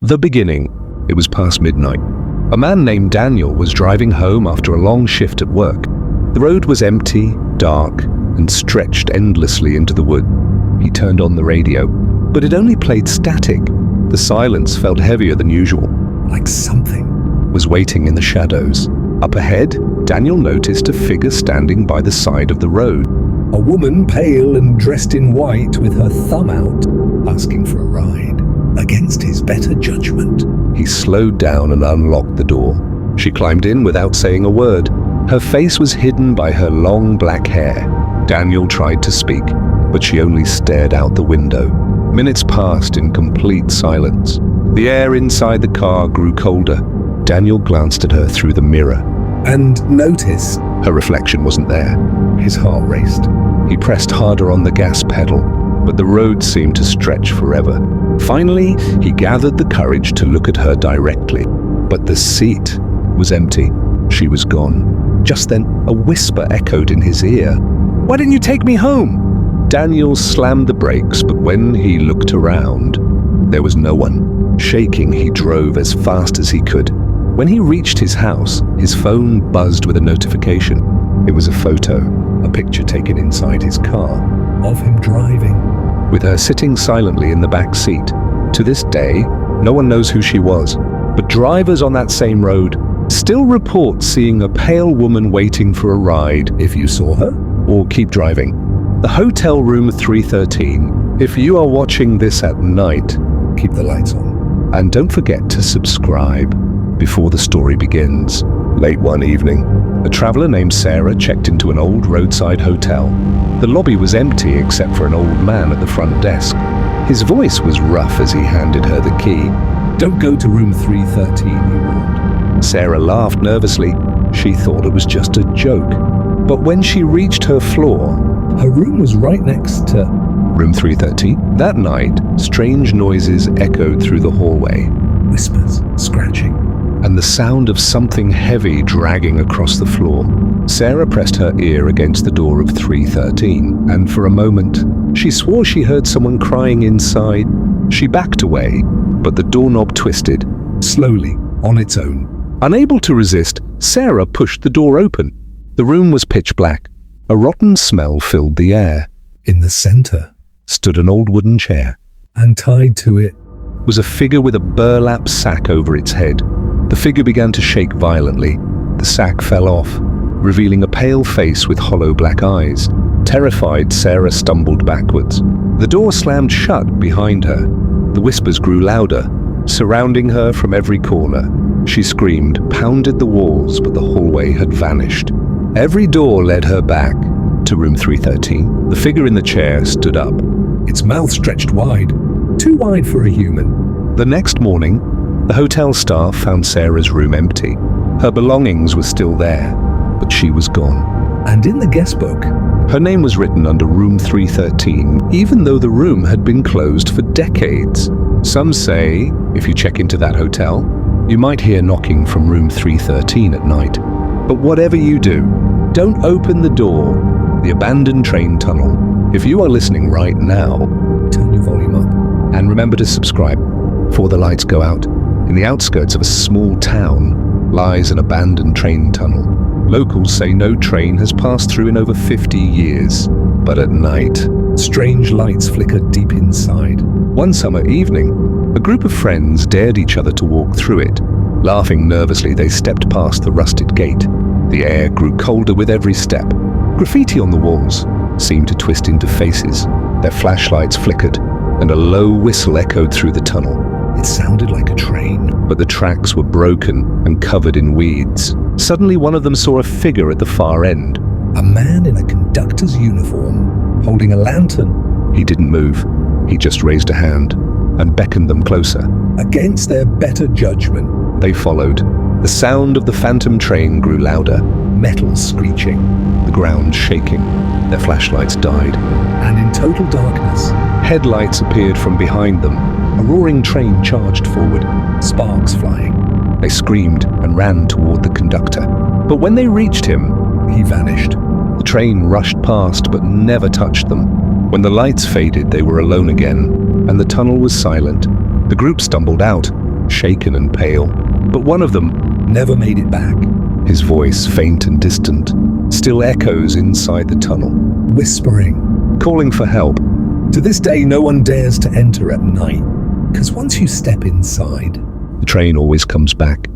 The beginning. It was past midnight. A man named Daniel was driving home after a long shift at work. The road was empty, dark, and stretched endlessly into the wood. He turned on the radio, but it only played static. The silence felt heavier than usual, like something was waiting in the shadows. Up ahead, Daniel noticed a figure standing by the side of the road. A woman, pale and dressed in white, with her thumb out, asking for a ride. Against his better judgment, he slowed down and unlocked the door. She climbed in without saying a word. Her face was hidden by her long black hair. Daniel tried to speak, but she only stared out the window. Minutes passed in complete silence. The air inside the car grew colder. Daniel glanced at her through the mirror and noticed her reflection wasn't there. His heart raced. He pressed harder on the gas pedal, but the road seemed to stretch forever. Finally, he gathered the courage to look at her directly, but the seat was empty. She was gone. Just then, a whisper echoed in his ear. "Why didn't you take me home?" Daniel slammed the brakes, but when he looked around, there was no one. Shaking, he drove as fast as he could. When he reached his house, his phone buzzed with a notification. It was a photo, a picture taken inside his car, of him driving, with her sitting silently in the back seat. To this day, no one knows who she was, but drivers on that same road still report seeing a pale woman waiting for a ride. If you saw her, or keep driving. The hotel room 313. If you are watching this at night, keep the lights on. And don't forget to subscribe before the story begins. Late one evening, a traveler named Sarah checked into an old roadside hotel. The lobby was empty except for an old man at the front desk. His voice was rough as he handed her the key. "Don't go to room 313, he warned. Sarah laughed nervously. She thought it was just a joke. But when she reached her floor, her room was right next to room 313. That night, strange noises echoed through the hallway. Whispers, scratching, and the sound of something heavy dragging across the floor. Sarah pressed her ear against the door of 313, and for a moment, she swore she heard someone crying inside. She backed away, but the doorknob twisted, slowly, on its own. Unable to resist, Sarah pushed the door open. The room was pitch black. A rotten smell filled the air. In the center stood an old wooden chair, and tied to it was a figure with a burlap sack over its head. The figure began to shake violently. The sack fell off, revealing a pale face with hollow black eyes. Terrified, Sarah stumbled backwards. The door slammed shut behind her. The whispers grew louder, surrounding her from every corner. She screamed, pounded the walls, but the hallway had vanished. Every door led her back to room 313. The figure in the chair stood up, its mouth stretched wide, too wide for a human. The next morning, the hotel staff found Sarah's room empty. Her belongings were still there, but she was gone. And in the guest book, her name was written under room 313, even though the room had been closed for decades. Some say, if you check into that hotel, you might hear knocking from room 313 at night. But whatever you do, don't open the door. The abandoned train tunnel. If you are listening right now, turn your volume up. And remember to subscribe before the lights go out. In the outskirts of a small town lies an abandoned train tunnel. Locals say no train has passed through in over 50 years. But at night, strange lights flicker deep inside. One summer evening, a group of friends dared each other to walk through it. Laughing nervously, they stepped past the rusted gate. The air grew colder with every step. Graffiti on the walls seemed to twist into faces. Their flashlights flickered, and a low whistle echoed through the tunnel. It sounded like a train, but the tracks were broken and covered in weeds. Suddenly, one of them saw a figure at the far end. A man in a conductor's uniform, holding a lantern. He didn't move. He just raised a hand and beckoned them closer. Against their better judgment, they followed. The sound of the phantom train grew louder, metal screeching, the ground shaking. Their flashlights died, and in total darkness, headlights appeared from behind them. A roaring train charged forward, sparks flying. They screamed and ran toward the conductor. But when they reached him, he vanished. The train rushed past but never touched them. When the lights faded, they were alone again, and the tunnel was silent. The group stumbled out, shaken and pale. But one of them never made it back. His voice, faint and distant, still echoes inside the tunnel, whispering, calling for help. To this day, no one dares to enter at night, because once you step inside, the train always comes back.